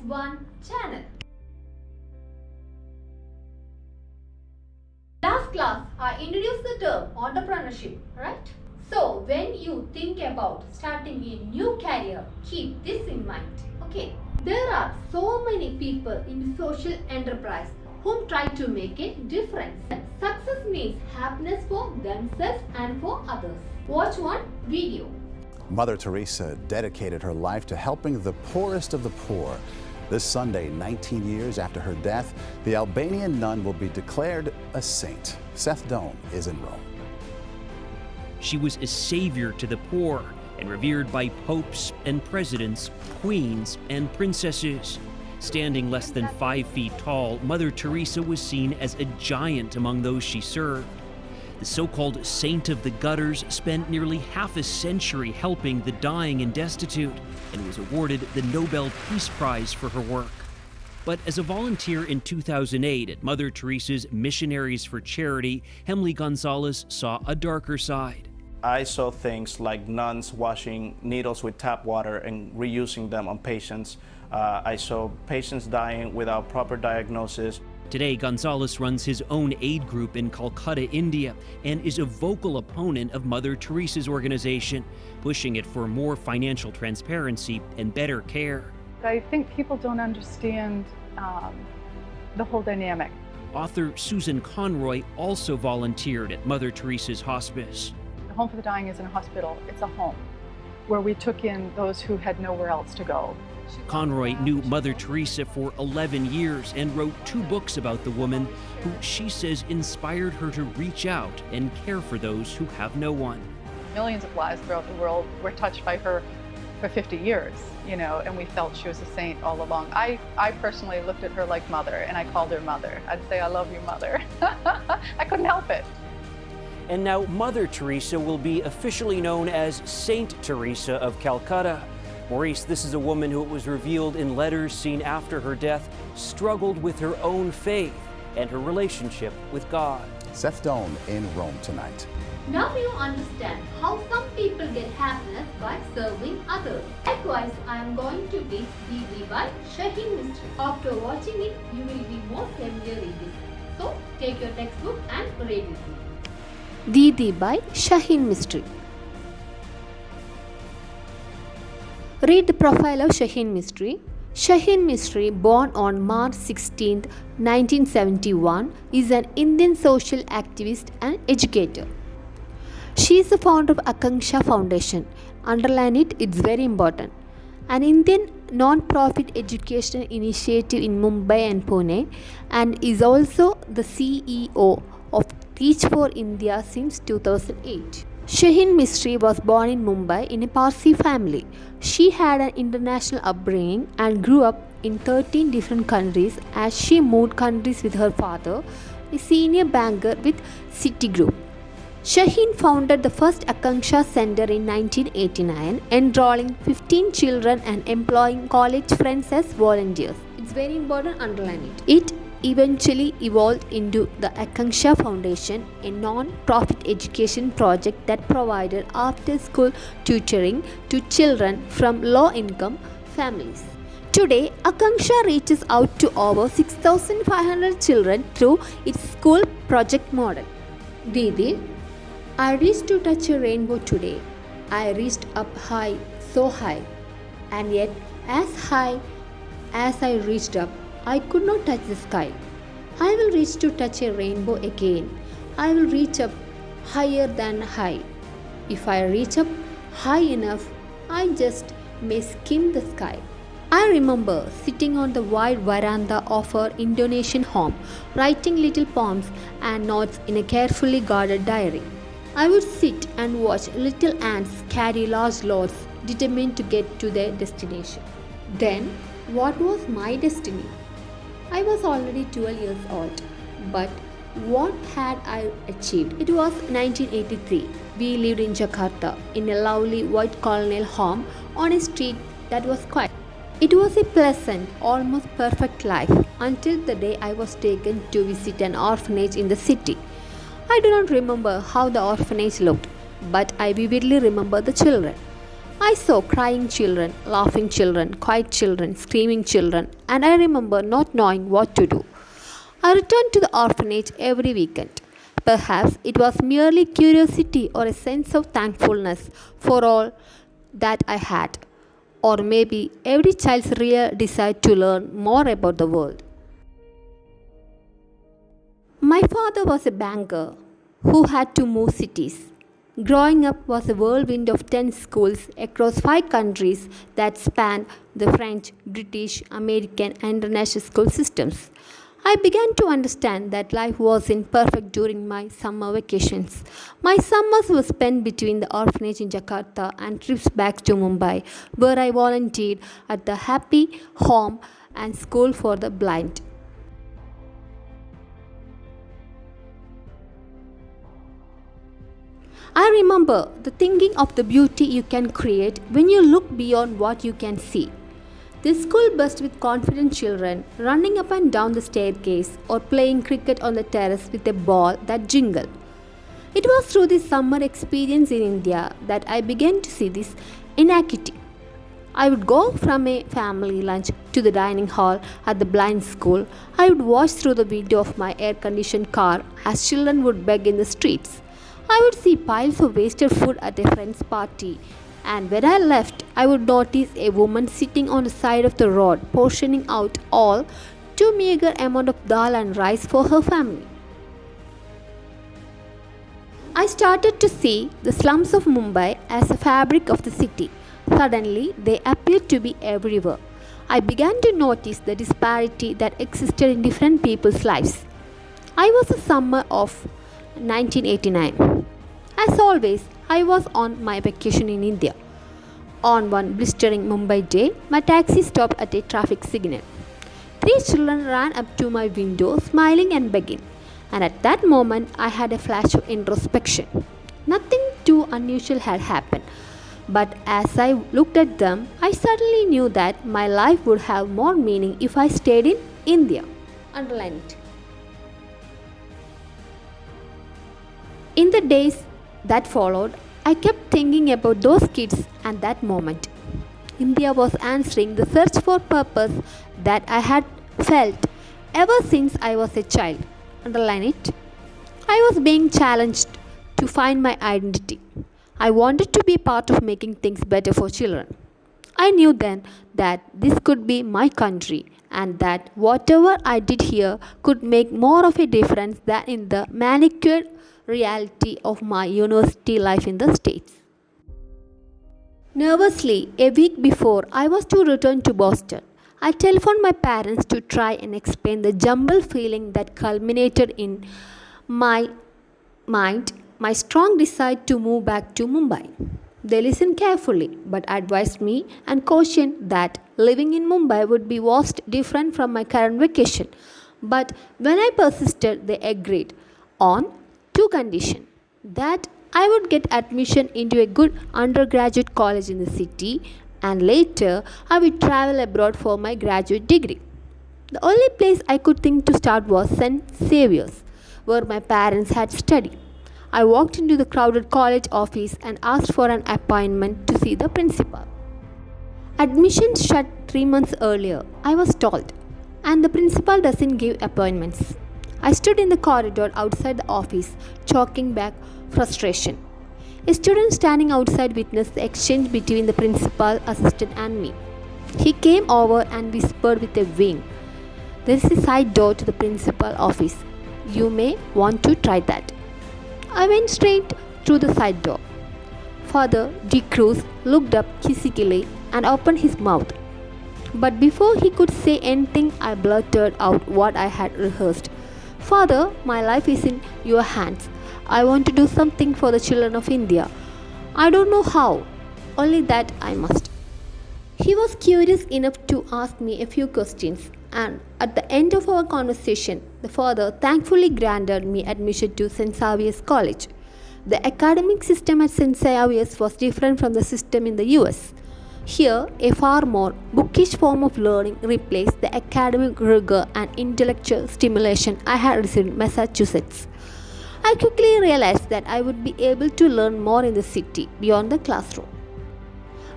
One channel. Last class, I introduced the term entrepreneurship, right? So, when you think about starting a new career, keep this in mind. Okay, there are so many people in social enterprise whom try to make a difference. Success means happiness for themselves and for others. Watch one video. Mother Teresa dedicated her life to helping the poorest of the poor. This Sunday, 19 years after her death, the Albanian nun will be declared a saint. Seth Doan is in Rome. She was a savior to the poor and revered by popes and presidents, queens and princesses. Standing less than 5 feet tall, Mother Teresa was seen as a giant among those she served. The so-called Saint of the Gutters spent nearly half a century helping the dying and destitute and was awarded the Nobel Peace Prize for her work. But as a volunteer in 2008 at Mother Teresa's Missionaries for Charity, Hemley Gonzalez saw a darker side. I saw things like nuns washing needles with tap water and reusing them on patients. I saw patients dying without proper diagnosis. Today, Gonzalez runs his own aid group in Calcutta, India, and is a vocal opponent of Mother Teresa's organization, pushing it for more financial transparency and better care. I think people don't understand the whole dynamic. Author Susan Conroy also volunteered at Mother Teresa's hospice. The Home for the Dying isn't a hospital, it's a home where we took in those who had nowhere else to go. Conroy knew Mother Teresa for 11 years and wrote 2 books about the woman who she says inspired her to reach out and care for those who have no one. Millions of lives throughout the world were touched by her for 50 years, and we felt she was a saint all along. I personally looked at her like mother, and I called her mother. I'd say, "I love you, mother." I couldn't help it. And now Mother Teresa will be officially known as Saint Teresa of Calcutta. Maurice, this is a woman who, it was revealed in letters seen after her death, struggled with her own faith and her relationship with God. Seth Doan in Rome tonight. Now you understand how some people get happiness by serving others. Likewise, I am going to teach Didi by Shaheen Mistri. After watching it, you will be more familiar with this. So, take your textbook and read with me. Didi by Shaheen Mistri. Read the profile of Shaheen Mistri. Shaheen Mistri, born on March 16, 1971, is an Indian social activist and educator. She is the founder of Akanksha Foundation. Underline it, it's very important. An Indian non-profit educational initiative in Mumbai and Pune, and is also the CEO of Teach for India since 2008. Shaheen Mistri was born in Mumbai in a Parsi family. She had an international upbringing and grew up in 13 different countries as she moved countries with her father, a senior banker with Citigroup. Shaheen founded the first Akanksha Center in 1989, enrolling 15 children and employing college friends as volunteers. It's very important, underline it. It eventually evolved into the Akanksha Foundation, a non-profit education project that provided after-school tutoring to children from low-income families. Today, Akanksha reaches out to over 6,500 children through its school project model. Didi, I reached to touch a rainbow today. I reached up high, so high, and yet as high as I reached up, I could not touch the sky. I will reach to touch a rainbow again. I will reach up higher than high. If I reach up high enough, I just may skim the sky. I remember sitting on the wide veranda of our Indonesian home, writing little poems and notes in a carefully guarded diary. I would sit and watch little ants carry large loads, determined to get to their destination. Then, what was my destiny? I was already 12 years old, but what had I achieved? It was 1983. We lived in Jakarta in a lovely white colonial home on a street that was quiet. It was a pleasant, almost perfect life until the day I was taken to visit an orphanage in the city. I do not remember how the orphanage looked, but I vividly remember the children. I saw crying children, laughing children, quiet children, screaming children, and I remember not knowing what to do. I returned to the orphanage every weekend. Perhaps it was merely curiosity or a sense of thankfulness for all that I had, or maybe every child's real desire to learn more about the world. My father was a banker who had to move cities. Growing up was a whirlwind of 10 schools across 5 countries that spanned the French, British, American, and international school systems. I began to understand that life wasn't perfect during my summer vacations. My summers were spent between the orphanage in Jakarta and trips back to Mumbai, where I volunteered at the Happy Home and School for the Blind. I remember the thinking of the beauty you can create when you look beyond what you can see. The school buzzed with confident children running up and down the staircase or playing cricket on the terrace with a ball that jingled. It was through this summer experience in India that I began to see this inequity. I would go from a family lunch to the dining hall at the blind school. I would watch through the window of my air conditioned car as children would beg in the streets. I would see piles of wasted food at a friend's party, and when I left, I would notice a woman sitting on the side of the road portioning out all too meager amount of dal and rice for her family. I started to see the slums of Mumbai as a fabric of the city. Suddenly, they appeared to be everywhere. I began to notice the disparity that existed in different people's lives. I was the summer of 1989. As always, I was on my vacation in India. On one blistering Mumbai day, my taxi stopped at a traffic signal. 3 children ran up to my window, smiling and begging, and at that moment I had a flash of introspection. Nothing too unusual had happened, but as I looked at them, I suddenly knew that my life would have more meaning if I stayed in India. Underline it. In the days that followed, I kept thinking about those kids and that moment. India was answering the search for purpose that I had felt ever since I was a child. Underline it. I was being challenged to find my identity. I wanted to be part of making things better for children. I knew then that this could be my country and that whatever I did here could make more of a difference than in the manicured reality of my university life in the States. Nervously, a week before I was to return to Boston, I telephoned my parents to try and explain the jumbled feeling that culminated in my mind, my strong desire to move back to Mumbai. They listened carefully but advised me and cautioned that living in Mumbai would be vastly different from my current vacation. But when I persisted, they agreed on 2 conditions: that I would get admission into a good undergraduate college in the city, and later I would travel abroad for my graduate degree. The only place I could think to start was St. Xavier's, where my parents had studied. I walked into the crowded college office and asked for an appointment to see the principal. Admissions shut 3 months earlier, I was told, and the principal doesn't give appointments. I stood in the corridor outside the office, choking back frustration. A student standing outside witnessed the exchange between the principal, assistant, and me. He came over and whispered with a wink, "There is a side door to the principal office. You may want to try that." I went straight through the side door. Father De Cruz looked up quizzically and opened his mouth. But before he could say anything, I blurted out what I had rehearsed. "Father, my life is in your hands. I want to do something for the children of India. I don't know how, only that I must." He was curious enough to ask me a few questions, and at the end of our conversation, the father thankfully granted me admission to St. Xavier's College. The academic system at St. Xavier's was different from the system in the US. Here, a far more bookish form of learning replaced the academic rigor and intellectual stimulation I had received in Massachusetts. I quickly realized that I would be able to learn more in the city beyond the classroom.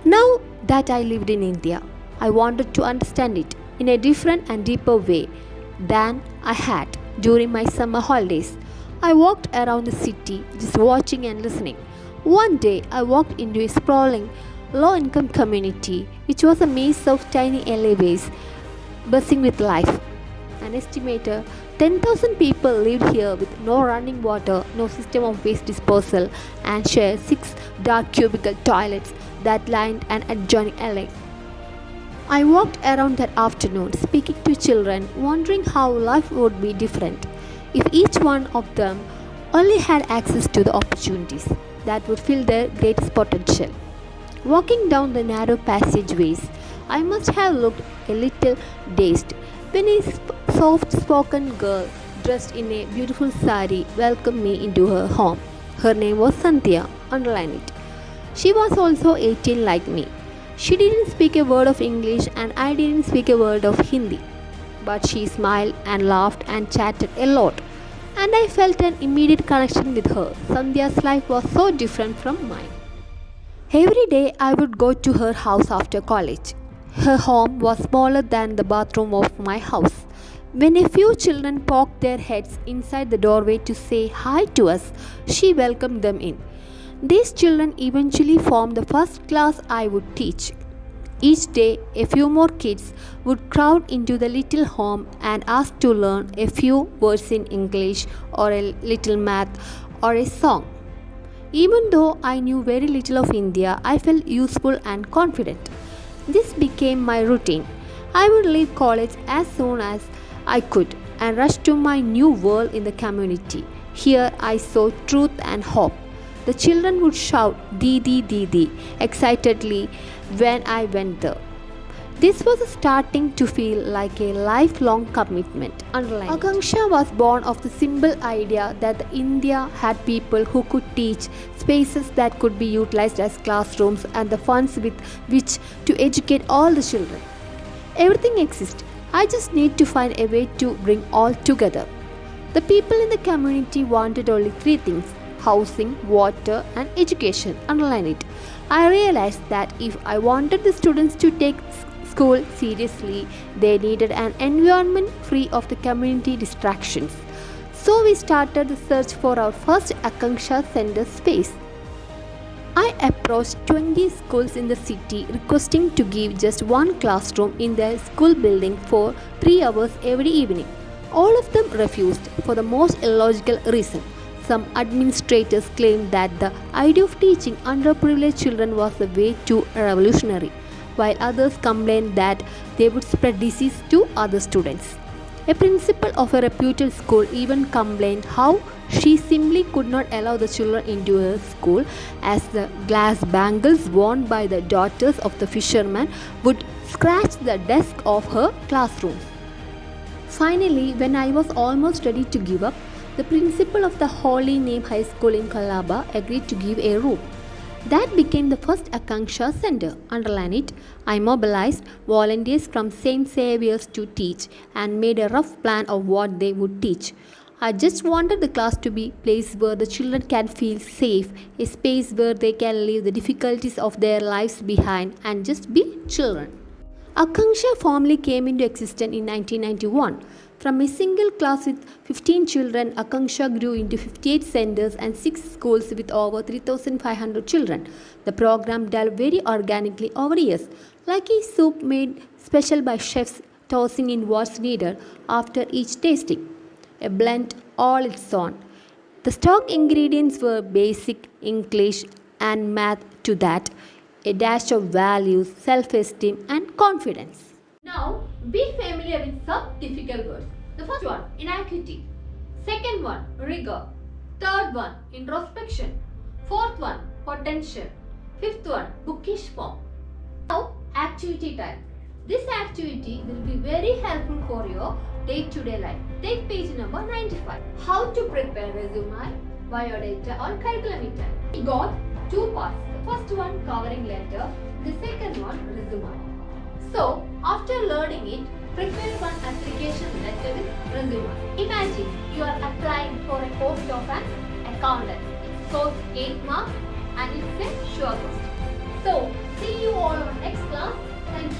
Now that I lived in India, I wanted to understand it in a different and deeper way than I had during my summer holidays. I walked around the city just watching and listening. One day I walked into a sprawling, low income community which was a maze of tiny alleyways buzzing with life. An estimated 10,000 people lived here with no running water, no system of waste disposal, and shared 6 dark cubicle toilets that lined an adjoining alley. I walked around that afternoon speaking to children, wondering how life would be different if each one of them only had access to the opportunities that would fill their greatest potential. Walking down the narrow passageways, I must have looked a little dazed when a soft-spoken girl dressed in a beautiful sari welcomed me into her home. Her name was Sandhya, underline it. She was also 18 like me. She didn't speak a word of English and I didn't speak a word of Hindi. But she smiled and laughed and chatted a lot. And I felt an immediate connection with her. Sandhya's life was so different from mine. Every day I would go to her house after college. Her home was smaller than the bathroom of my house. When a few children poked their heads inside the doorway to say hi to us, she welcomed them in. These children eventually formed the first class I would teach. Each day, a few more kids would crowd into the little home and ask to learn a few words in English or a little math or a song. Even though I knew very little of India, I felt useful and confident. This became my routine. I would leave college as soon as I could and rush to my new world in the community. Here I saw truth and hope. The children would shout Didi, Didi excitedly when I went there. This was starting to feel like a lifelong commitment. Akanksha was born of the simple idea that India had people who could teach, spaces that could be utilized as classrooms, and the funds with which to educate all the children. Everything exists. I just need to find a way to bring all together. The people in the community wanted only 3 things: housing, water, and education. Underline it. I realized that if I wanted the students to take school seriously, they needed an environment free of the community distractions. So we started the search for our first Akanksha Center space. I approached 20 schools in the city requesting to give just one classroom in their school building for 3 hours every evening. All of them refused for the most illogical reason. Some administrators claimed that the idea of teaching underprivileged children was the way too revolutionary, while others complained that they would spread disease to other students. A principal of a reputed school even complained how she simply could not allow the children into her school as the glass bangles worn by the daughters of the fishermen would scratch the desk of her classrooms. Finally, when I was almost ready to give up, the principal of the Holy Name High School in Colaba agreed to give a room. That became the first Akanksha Center. Underline it. I mobilized volunteers from St. Xavier's to teach and made a rough plan of what they would teach. I just wanted the class to be a place where the children can feel safe, a space where they can leave the difficulties of their lives behind and just be children. Akanksha formally came into existence in 1991. From a single class with 15 children, Akanksha grew into 58 centers and 6 schools with over 3,500 children. The program developed very organically over years, like a soup made special by chefs tossing in what's needed after each tasting. A blend all its own. The stock ingredients were basic English and math to that, a dash of values, self-esteem and confidence. Now, be familiar with some difficult words. The first one, inequity. Second one, rigor. Third one, introspection. Fourth one, potential. Fifth one, bookish form. Now, activity time. This activity will be very helpful for your day-to-day life. Take page number 95. How to prepare resume, biodata or curriculum vitae. We got 2 parts. The first one covering letter, the second one resume. So, after learning it, prepare one application letter with resume. Imagine you are applying for a post of an accountant. It costs 8 marks and it's a sure cost. So, See you all on next class. Thank you.